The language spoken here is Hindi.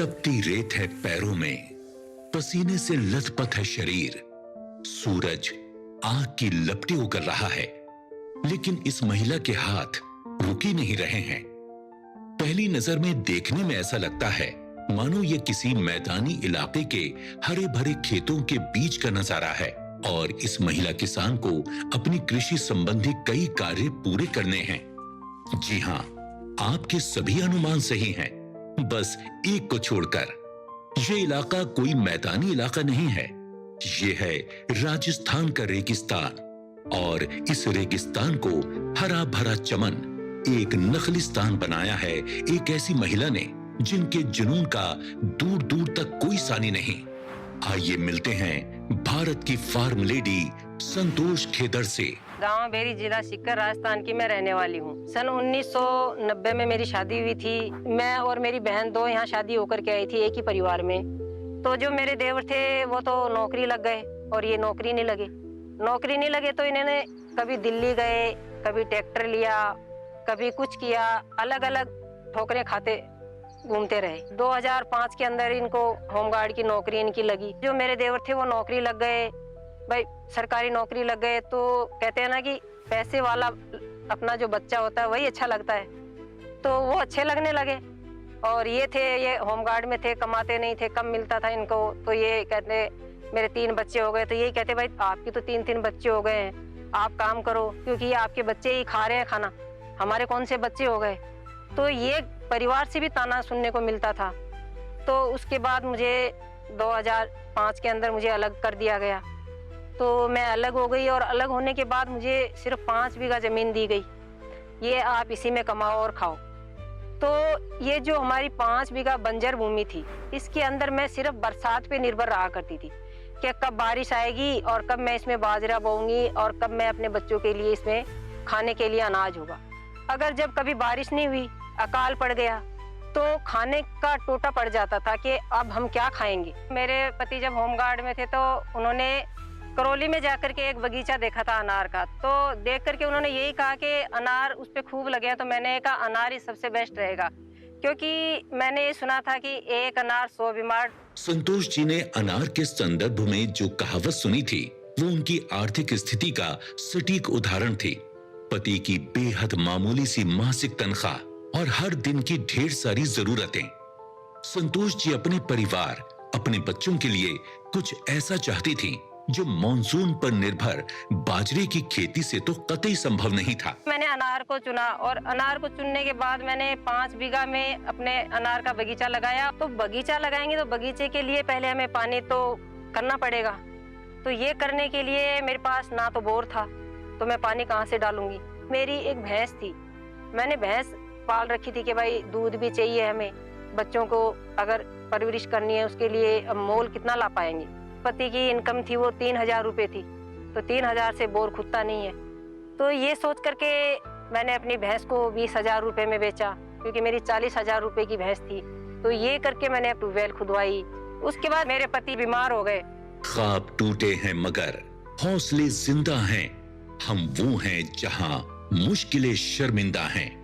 तपती रेत है पैरों में, पसीने से लथपथ है शरीर, सूरज आग की लपटें उगल रहा है, लेकिन इस महिला के हाथ रुक ही नहीं रहे हैं। पहली नजर में देखने में ऐसा लगता है मानो ये किसी मैदानी इलाके के हरे भरे खेतों के बीच का नजारा है और इस महिला किसान को अपनी कृषि संबंधी कई कार्य पूरे करने हैं। जी हां, आपके सभी अनुमान सही हैं, बस एक को छोड़कर। ये इलाका कोई मैदानी इलाका नहीं है, ये है राजस्थान का रेगिस्तान और इस रेगिस्तान को हरा भरा चमन एक नखलिस्तान बनाया है एक ऐसी महिला ने जिनके जुनून का दूर दूर तक कोई सानी नहीं। आइए मिलते हैं भारत की फार्म लेडी संतोष खेदर से। गांव बेरी, जिला सीकर, राजस्थान की मैं रहने वाली हूँ। सन 1990 में मेरी शादी हुई थी। मैं और मेरी बहन दो यहाँ शादी होकर के आई थी एक ही परिवार में। तो जो मेरे देवर थे वो तो नौकरी लग गए और ये नौकरी नहीं लगे तो इन्होंने कभी दिल्ली गए, कभी ट्रैक्टर लिया, कभी कुछ किया, अलग अलग ठोकरें खाते घूमते रहे। 2005 के अंदर इनको होमगार्ड की नौकरी इनकी लगी। जो मेरे देवर थे वो नौकरी लग गए, भाई सरकारी नौकरी लग गए। तो कहते हैं ना कि पैसे वाला अपना जो बच्चा होता है वही अच्छा लगता है, तो वो अच्छे लगने लगे। और ये होमगार्ड में थे, कमाते नहीं थे, कम मिलता था इनको। तो ये कहते मेरे 3 बच्चे हो गए, तो यही कहते भाई आपके तो 3 बच्चे हो गए हैं, आप काम करो, क्योंकि ये आपके बच्चे ही खा रहे हैं खाना, हमारे कौन से बच्चे हो गए। तो ये परिवार से भी ताना सुनने को मिलता था। तो उसके बाद मुझे 2005 के अंदर मुझे अलग कर दिया गया। तो मैं अलग हो गई और अलग होने के बाद मुझे सिर्फ 5 बीघा जमीन दी गई, ये आप इसी में कमाओ और खाओ। तो ये जो हमारी 5 बीघा बंजर भूमि थी, इसके अंदर मैं सिर्फ बरसात पे निर्भर रहा करती थी कि कब बारिश आएगी और कब मैं इसमें बाजरा बोऊंगी और कब मैं अपने बच्चों के लिए इसमें खाने के लिए अनाज होगा। अगर जब कभी बारिश नहीं हुई, अकाल पड़ गया, तो खाने का टोटा पड़ जाता था कि अब हम क्या खाएंगे। मेरे पति जब होमगार्ड में थे तो उन्होंने करौली में जाकर के एक बगीचा देखा था अनार का। तो देख करके उन्होंने यही कहा कि अनार उस पे खूब लगे हैं। तो मैंने कहा अनार ही सबसे बेस्ट रहेगा, क्योंकि मैंने ये सुना था कि एक अनार 100 बीमार। संतोष जी ने अनार के संदर्भ में जो कहावत सुनी थी वो उनकी आर्थिक स्थिति का सटीक उदाहरण थी। पति की बेहद मामूली सी मासिक तनख्वाह और हर दिन की ढेर सारी जरूरतें। संतोष जी अपने परिवार, अपने बच्चों के लिए कुछ ऐसा चाहती थी जो मॉनसून पर निर्भर बाजरे की खेती से तो कतई संभव नहीं था। मैंने अनार को चुना और अनार को चुनने के बाद मैंने 5 बीघा में अपने अनार का बगीचा लगाया। तो बगीचा लगाएंगे तो बगीचे के लिए पहले हमें पानी तो करना पड़ेगा। तो ये करने के लिए मेरे पास ना तो बोर था, तो मैं पानी कहाँ से डालूंगी। मेरी एक भैंस थी, मैंने भैंस पाल रखी थी कि भाई दूध भी चाहिए हमें, बच्चों को अगर परवरिश करनी है उसके लिए अब मोल कितना ला पाएंगे। पति की इनकम थी वो 3000 रुपए थी, तो 3000 से बोर खुदता नहीं है। तो ये सोच करके मैंने अपनी भैंस को 20,000 रुपए में बेचा, क्योंकि मेरी 40,000 रुपए की भैंस थी। तो ये करके मैंने ट्यूबवेल खुदवाई। उसके बाद मेरे पति बीमार हो गए। ख्वाब टूटे हैं मगर हौसले जिंदा हैं, हम वो हैं जहां मुश्किलें शर्मिंदा हैं।